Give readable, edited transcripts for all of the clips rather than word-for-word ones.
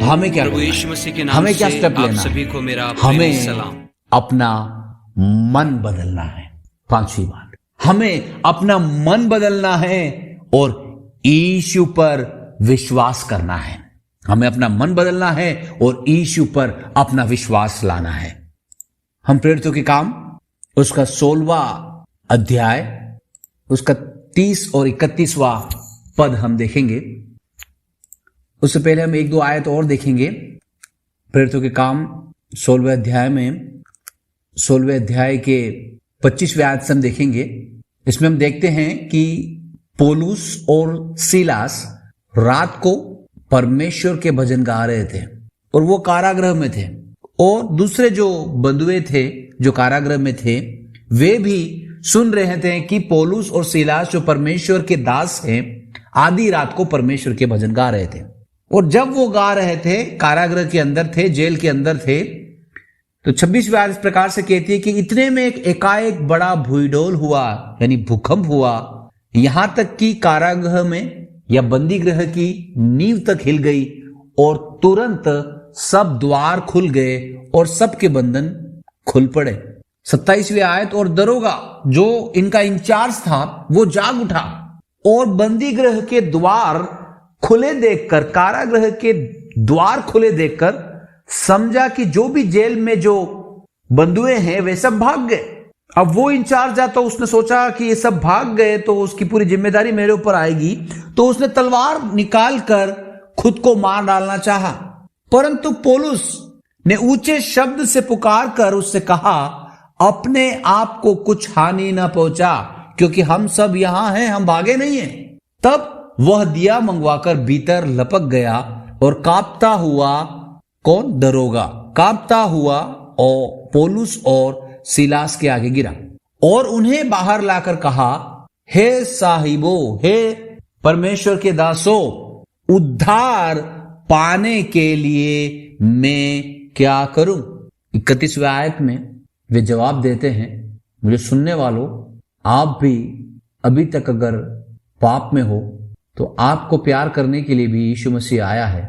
हमें क्या प्रभु करना यीशु है? मसीह के नाम हमें क्या से स्टेप आप लेना सभी है? को मेरा प्रेमी हमें सलाम। अपना मन बदलना है। पांचवी बात, हमें अपना मन बदलना है और यीशु पर विश्वास करना है। हमें अपना मन बदलना है और यीशु पर अपना विश्वास लाना है। हम प्रेरितों के काम उसका 16वां अध्याय उसका 30 और 31वां पद हम देखेंगे। उससे पहले हम एक दो आयत और देखेंगे। प्रेरितों के काम 16वें अध्याय में 16वें अध्याय के 25वें आयत से हम देखेंगे। इसमें हम देखते हैं कि पौलुस और सीलास रात को परमेश्वर के भजन गा रहे थे और वो कारागृह में थे, और दूसरे जो बंधुए थे जो कारागृह में थे वे भी सुन रहे थे कि पौलुस और सीलास जो परमेश्वर के दास हैं आधी रात को परमेश्वर के भजन गा रहे थे। और जब वो गा रहे थे, कारागृह के अंदर थे, जेल के अंदर थे, तो 26वीं आयत इस प्रकार से कहती है कि इतने में एकाएक बड़ा भूडोल हुआ, यानी भूकंप हुआ, यहां तक कि कारागृह में या बंदी गृह की नींव तक हिल गई और तुरंत सब द्वार खुल गए और सबके बंधन खुल पड़े। 27वीं आयत, और दरोगा जो इनका इंचार्ज था वो जाग उठा और बंदी गृह के द्वार खुले देखकर, कारागृह के द्वार खुले देखकर समझा कि जो भी जेल में जो बंधुए हैं वे सब भाग गए। अब वो इंचार्ज था तो उसने सोचा कि ये सब भाग गए तो उसकी पूरी जिम्मेदारी मेरे ऊपर आएगी, तो उसने तलवार निकालकर खुद को मार डालना चाहा। परंतु पौलुस ने ऊंचे शब्द से पुकार कर उससे कहा, अपने आप को कुछ हानि न पहुंचा, क्योंकि हम सब यहां हैं, हम भागे नहीं हैं। तब वह दिया मंगवाकर भीतर लपक गया और कांपता हुआ, कौन? दरोगा, कांपता हुआ और पौलुस और सीलास के आगे गिरा और उन्हें बाहर लाकर कहा, हे साहिबो, हे परमेश्वर के दासों, उद्धार पाने के लिए मैं क्या करूं? 31वें आयत में वे जवाब देते हैं, मुझे सुनने वालों, आप भी अभी तक अगर पाप में हो तो आपको प्यार करने के लिए भी यीशु मसीह आया है।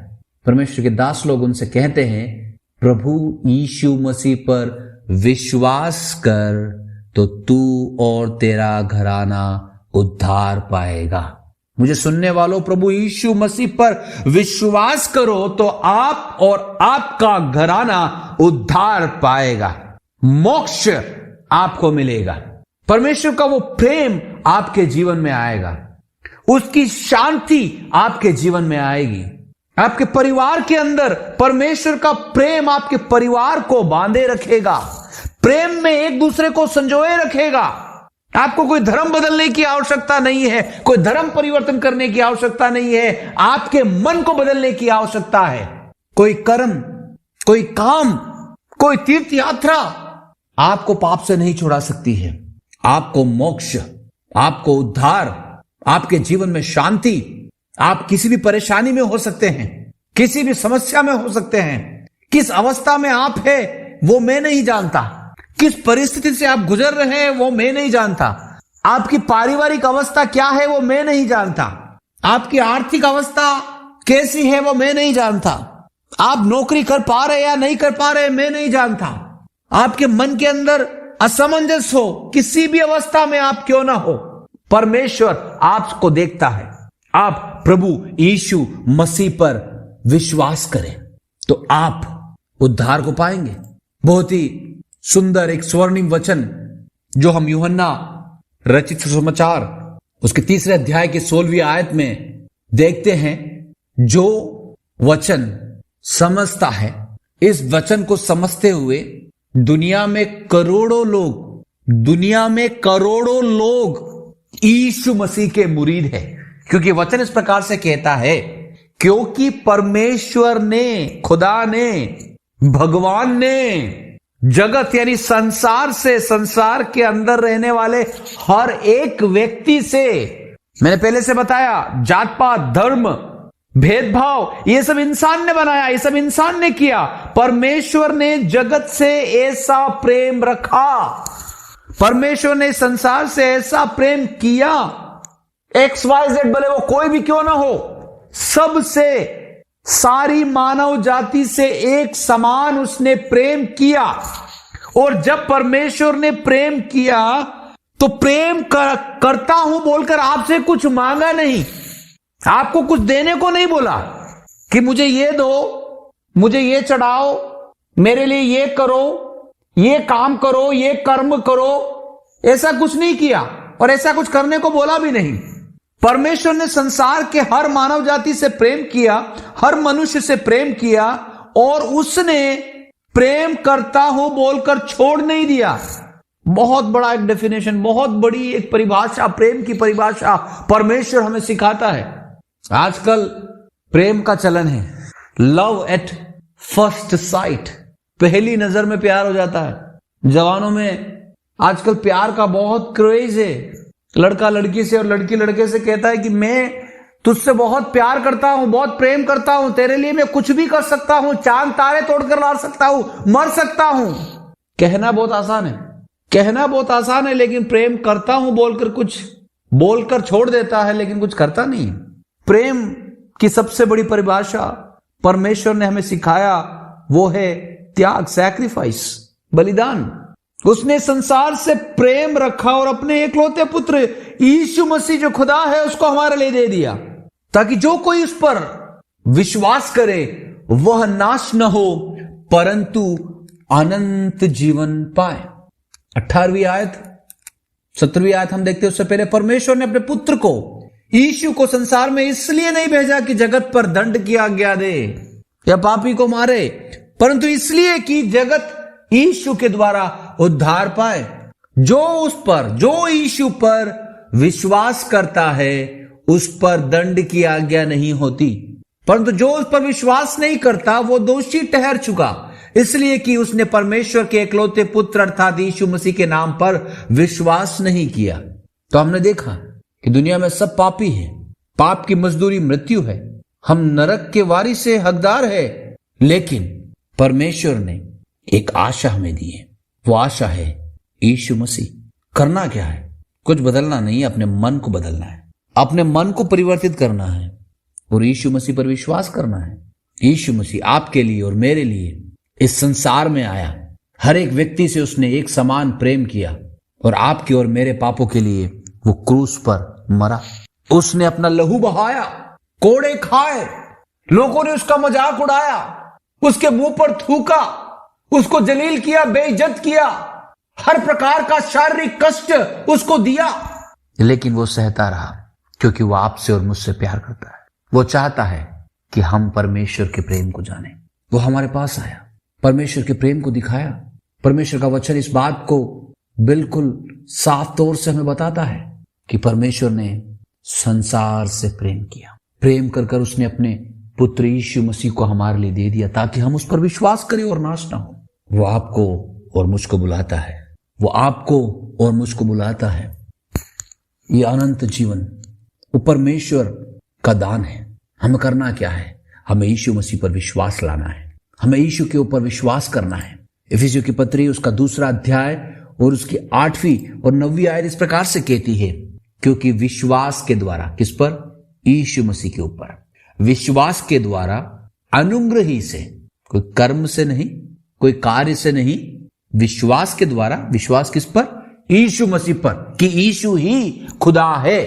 परमेश्वर के दास लोग उनसे कहते हैं, प्रभु यीशु मसीह पर विश्वास कर तो तू और तेरा घराना उद्धार पाएगा। मुझे सुनने वालों, प्रभु यीशु मसीह पर विश्वास करो तो आप और आपका घराना उद्धार पाएगा, मोक्ष आपको मिलेगा, परमेश्वर का वो प्रेम आपके जीवन में आएगा, उसकी शांति आपके जीवन में आएगी, आपके परिवार के अंदर परमेश्वर का प्रेम आपके परिवार को बांधे रखेगा, प्रेम में एक दूसरे को संजोए रखेगा। आपको कोई धर्म बदलने की आवश्यकता नहीं है, कोई धर्म परिवर्तन करने की आवश्यकता नहीं है, आपके मन को बदलने की आवश्यकता है। कोई कर्म, कोई काम, कोई तीर्थ यात्रा आपको पाप से नहीं छुड़ा सकती है। आपको मोक्ष, आपको उद्धार, आपके जीवन में शांति, आप किसी भी परेशानी में हो सकते हैं, किसी भी समस्या में हो सकते हैं। किस अवस्था में आप है वो मैं नहीं जानता, किस परिस्थिति से आप गुजर रहे हैं वो मैं नहीं जानता, आपकी पारिवारिक अवस्था क्या है वो मैं नहीं जानता, आपकी आर्थिक अवस्था कैसी है वो मैं नहीं जानता, आप नौकरी कर पा रहे या नहीं कर पा रहे मैं नहीं जानता, आपके मन के अंदर असमंजस हो, किसी भी अवस्था में आप क्यों ना हो, परमेश्वर आपको देखता है। आप प्रभु यीशु मसीह पर विश्वास करें तो आप उद्धार को पाएंगे। बहुत ही सुंदर एक स्वर्णिम वचन जो हम यूहन्ना रचित सुसमाचार उसके 3 अध्याय के 16वीं आयत में देखते हैं। जो वचन समझता है, इस वचन को समझते हुए दुनिया में करोड़ों लोग यीशु मसीह के मुरीद है, क्योंकि वचन इस प्रकार से कहता है, क्योंकि परमेश्वर ने, खुदा ने, भगवान ने जगत यानी संसार से, संसार के अंदर रहने वाले हर एक व्यक्ति से, मैंने पहले से बताया, जात पात, धर्म, भेदभाव, ये सब इंसान ने बनाया, ये सब इंसान ने किया। परमेश्वर ने जगत से ऐसा प्रेम रखा, परमेश्वर ने संसार से ऐसा प्रेम किया, XYZ भले वो कोई भी क्यों ना हो, सबसे सारी मानव जाति से एक समान उसने प्रेम किया। और जब परमेश्वर ने प्रेम किया तो प्रेम करता हूं बोलकर आपसे कुछ मांगा नहीं, आपको कुछ देने को नहीं बोला कि मुझे ये दो, मुझे ये चढ़ाओ, मेरे लिए ये करो, ये काम करो, ये कर्म करो। ऐसा कुछ नहीं किया और ऐसा कुछ करने को बोला भी नहीं। परमेश्वर ने संसार के हर मानव जाति से प्रेम किया, हर मनुष्य से प्रेम किया और उसने प्रेम करता हूं बोलकर छोड़ नहीं दिया। बहुत बड़ा एक डेफिनेशन, बहुत बड़ी एक परिभाषा, प्रेम की परिभाषा परमेश्वर हमें सिखाता है। आजकल प्रेम का चलन है, लव एट फर्स्ट साइट, पहली नजर में प्यार हो जाता है। जवानों में आजकल प्यार का बहुत क्रेज है। लड़का लड़की से और लड़की लड़के से कहता है कि मैं तुझसे बहुत प्यार करता हूं, बहुत प्रेम करता हूं, तेरे लिए मैं कुछ भी कर सकता हूं, चांद तारे तोड़कर ला सकता हूं, मर सकता हूं। कहना बहुत आसान है, कहना बहुत आसान है, लेकिन प्रेम करता हूं बोलकर छोड़ देता है, लेकिन कुछ करता नहीं। प्रेम की सबसे बड़ी परिभाषा परमेश्वर ने हमें सिखाया वो है त्याग, सैक्रिफाइस, बलिदान। उसने संसार से प्रेम रखा और अपने एकलौते पुत्र यीशु मसीह जो खुदा है उसको हमारे लिए दे दिया, ताकि जो कोई उस पर विश्वास करे वह नाश न हो परंतु अनंत जीवन पाए। 18वीं आयत 17वीं आयत हम देखते हैं। उससे पहले परमेश्वर ने अपने पुत्र को यीशु को संसार में इसलिए नहीं भेजा कि जगत पर दंड की आज्ञा दे या पापी को मारे, परंतु इसलिए कि जगत यीशु के द्वारा उद्धार पाए। जो यीशु पर विश्वास करता है उस पर दंड की आज्ञा नहीं होती, परंतु जो उस पर विश्वास नहीं करता वो दोषी ठहर चुका, इसलिए कि उसने परमेश्वर के एकलौते पुत्र अर्थात यीशु मसीह के नाम पर विश्वास नहीं किया। तो हमने देखा कि दुनिया में सब पापी हैं, पाप की मजदूरी मृत्यु है, हम नरक के वारिस से हकदार है, लेकिन परमेश्वर ने एक आशा हमें दी है। वो आशा है यीशु मसीह। करना क्या है? कुछ बदलना नहीं है, अपने मन को बदलना है, अपने मन को परिवर्तित करना है और यीशु मसीह पर विश्वास करना है। यीशु मसीह आपके लिए और मेरे लिए इस संसार में आया, हर एक व्यक्ति से उसने एक समान प्रेम किया और आपके और मेरे पापों के लिए वो क्रूस पर मरा। उसने अपना लहू बहाया, कोड़े खाए, लोगों ने उसका मजाक उड़ाया, उसके मुंह पर थूका, उसको जलील किया, बेइज्जत किया, हर प्रकार का शारीरिक कष्ट उसको दिया, लेकिन वो सहता रहा क्योंकि वो आपसे और मुझसे प्यार करता है। वो चाहता है कि हम परमेश्वर के प्रेम को जाने। वो हमारे पास आया, परमेश्वर के प्रेम को दिखाया। परमेश्वर का वचन इस बात को बिल्कुल साफ तौर से हमें बताता है कि परमेश्वर ने संसार से प्रेम किया, प्रेम कर कर उसने अपने पुत्र यीशु मसीह को हमारे लिए दे दिया ताकि हम उस पर विश्वास करें और नाश ना हो। वो आपको और मुझको बुलाता है, वो आपको और मुझको बुलाता है। ये अनंत जीवन वो परमेश्वर का दान है। हमें करना क्या है? हमें यीशु मसीह पर विश्वास लाना है, हमें यीशु के ऊपर विश्वास करना है। इफिसियों की पत्री उसका 2 अध्याय और उसकी 8वीं और 9वीं आयत इस प्रकार से कहती है, क्योंकि विश्वास के द्वारा, किस पर? यीशु मसीह के ऊपर, विश्वास के द्वारा अनुग्रह ही से, कोई कर्म से नहीं, कोई कार्य से नहीं, विश्वास के द्वारा। विश्वास किस पर? यीशु मसीह पर, कि यीशु ही खुदा है,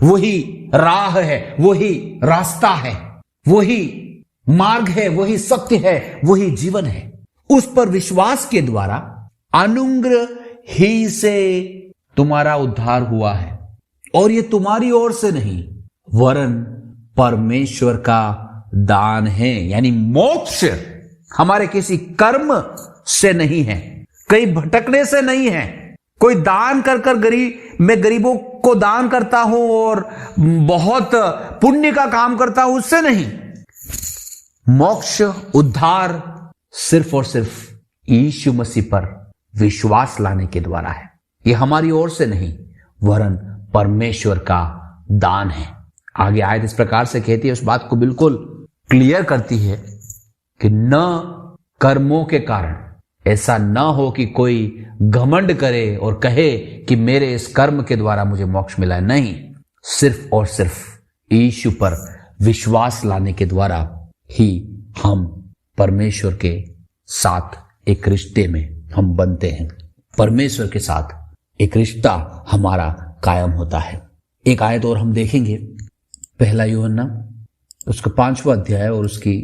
वही राह है, वही रास्ता है, वही मार्ग है, वही सत्य है, वही जीवन है। उस पर विश्वास के द्वारा अनुग्रह ही से तुम्हारा उद्धार हुआ है, और ये तुम्हारी ओर से नहीं वरन परमेश्वर का दान है। यानी मोक्ष हमारे किसी कर्म से नहीं है, कहीं भटकने से नहीं है, कोई दान कर कर मैं गरीबों को दान करता हूं और बहुत पुण्य का काम करता हूं, उससे नहीं। मोक्ष, उद्धार सिर्फ और सिर्फ यीशु मसीह पर विश्वास लाने के द्वारा है। यह हमारी ओर से नहीं वरन परमेश्वर का दान है। आगे आयत इस प्रकार से कहती है, उस बात को बिल्कुल क्लियर करती है कि न कर्मों के कारण ऐसा न हो कि कोई घमंड करे और कहे कि मेरे इस कर्म के द्वारा मुझे मोक्ष मिला है। नहीं, सिर्फ और सिर्फ यीशु पर विश्वास लाने के द्वारा ही हम परमेश्वर के साथ एक रिश्ते में हम बनते हैं। परमेश्वर के साथ एक रिश्ता हमारा कायम होता है। एक आयत और हम देखेंगे, पहला यूहन्ना उसका 5वां अध्याय और उसकी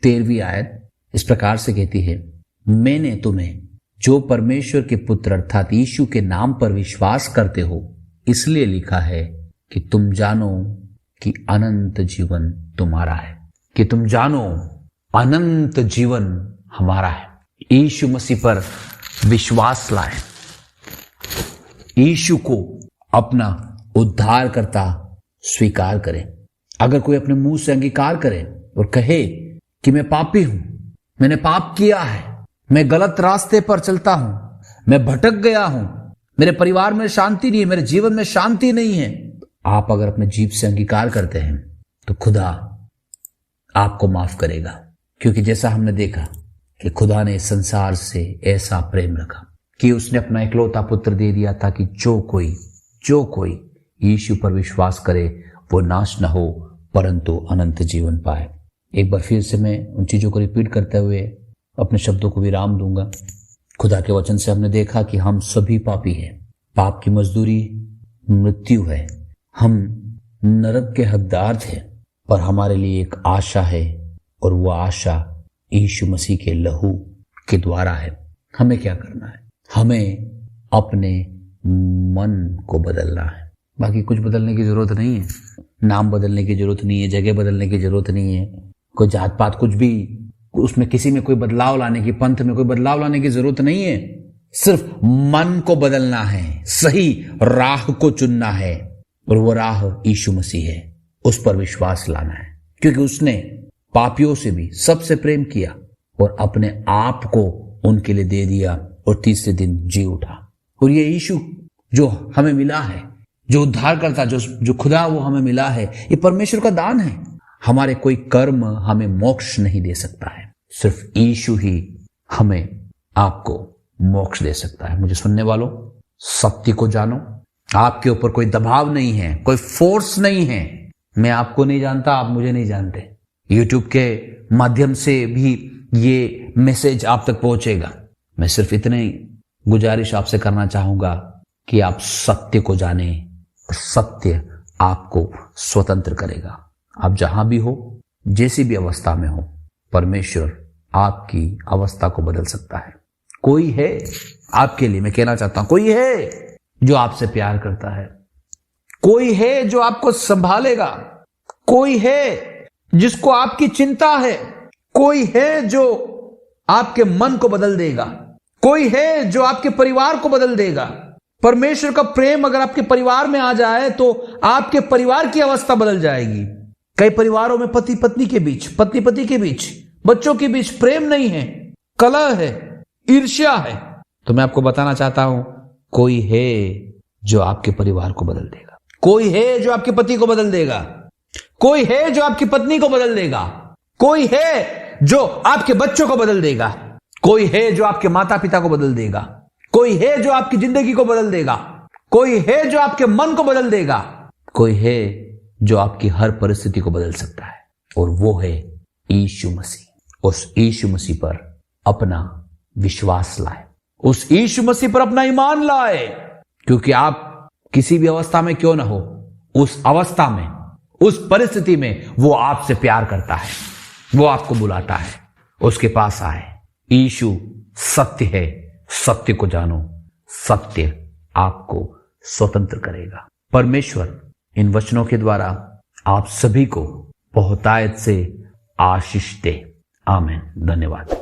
13वीं आयत इस प्रकार से कहती है, मैंने तुम्हें जो परमेश्वर के पुत्र अर्थात यीशु के नाम पर विश्वास करते हो इसलिए लिखा है कि तुम जानो कि अनंत जीवन तुम्हारा है, कि तुम जानो अनंत जीवन हमारा है। यीशु मसीह पर विश्वास लाएं, यीशु को अपना उद्धारकर्ता स्वीकार करें। अगर कोई अपने मुंह से अंगीकार करे और कहे कि मैं पापी हूं, मैंने पाप किया है, मैं गलत रास्ते पर चलता हूं, मैं भटक गया हूं, मेरे परिवार में शांति नहीं है, मेरे जीवन में शांति नहीं है, आप अगर अपने जीभ से अंगीकार करते हैं तो खुदा आपको माफ करेगा। क्योंकि जैसा हमने देखा कि खुदा ने संसार से ऐसा प्रेम रखा कि उसने अपना इकलौता पुत्र दे दिया ताकि जो कोई यीशु पर विश्वास करे वो नाश न हो परंतु अनंत जीवन पाए। एक बार फिर से मैं उन चीजों को रिपीट करते हुए अपने शब्दों को विराम दूंगा। खुदा के वचन से हमने देखा कि हम सभी पापी हैं, पाप की मजदूरी मृत्यु है, हम नरक के हकदार थे, पर हमारे लिए एक आशा है और वह आशा यीशु मसीह के लहू के द्वारा है। हमें क्या करना है? हमें अपने मन को बदलना है। बाकी कुछ बदलने की जरूरत नहीं है, नाम बदलने की जरूरत नहीं है, जगह बदलने की जरूरत नहीं है, कोई जात पात कुछ भी उसमें किसी में कोई बदलाव लाने की, पंथ में कोई बदलाव लाने की जरूरत नहीं है। सिर्फ मन को बदलना है, सही राह को चुनना है और वो राह यीशु मसीह है। उस पर विश्वास लाना है क्योंकि उसने पापियों से भी सबसे प्रेम किया और अपने आप को उनके लिए दे दिया और तीसरे दिन जी उठा। और ये यीशु जो हमें मिला है, जो उद्धार करता, जो खुदा वो हमें मिला है, ये परमेश्वर का दान है। हमारे कोई कर्म हमें मोक्ष नहीं दे सकता है, सिर्फ यीशु ही हमें आपको मोक्ष दे सकता है। मुझे सुनने वालों, सत्य को जानो। आपके ऊपर कोई दबाव नहीं है, कोई फोर्स नहीं है। मैं आपको नहीं जानता, आप मुझे नहीं जानते। YouTube के माध्यम से भी ये मैसेज आप तक पहुंचेगा। मैं सिर्फ इतने गुजारिश आपसे करना चाहूंगा कि आप सत्य को जाने और सत्य आपको स्वतंत्र करेगा। आप जहां भी हो, जैसी भी अवस्था में हो, परमेश्वर आपकी अवस्था को बदल सकता है। कोई है आपके लिए, मैं कहना चाहता हूं, कोई है जो आपसे प्यार करता है, कोई है जो आपको संभालेगा, कोई है जिसको आपकी चिंता है, कोई है जो आपके मन को बदल देगा, कोई है जो आपके परिवार को बदल देगा। परमेश्वर का प्रेम अगर आपके परिवार में आ जाए तो आपके परिवार की अवस्था बदल जाएगी। कई परिवारों में पति पत्नी के बीच, पत्नी पति के बीच, बच्चों के बीच प्रेम नहीं है, कलह है, ईर्ष्या है। तो मैं आपको बताना चाहता हूं, कोई है जो आपके परिवार को बदल देगा, कोई है जो आपके पति को बदल देगा, कोई है जो आपकी पत्नी को बदल देगा, कोई है जो आपके बच्चों को बदल देगा, कोई है जो आपके माता पिता को बदल देगा, कोई है जो आपकी जिंदगी को बदल देगा, कोई है जो आपके मन को बदल देगा, कोई है जो आपकी हर परिस्थिति को बदल सकता है, और वो है यीशु मसीह। उस यीशु मसीह पर अपना विश्वास लाए, उस यीशु मसीह पर अपना ईमान लाए, क्योंकि आप किसी भी अवस्था में क्यों ना हो, उस अवस्था में, उस परिस्थिति में वो आपसे प्यार करता है, वो आपको बुलाता है, उसके पास आए। यीशु सत्य है, सत्य को जानो, सत्य आपको स्वतंत्र करेगा। परमेश्वर इन वचनों के द्वारा आप सभी को बहुतायत से आशीष दे। आमीन। धन्यवाद।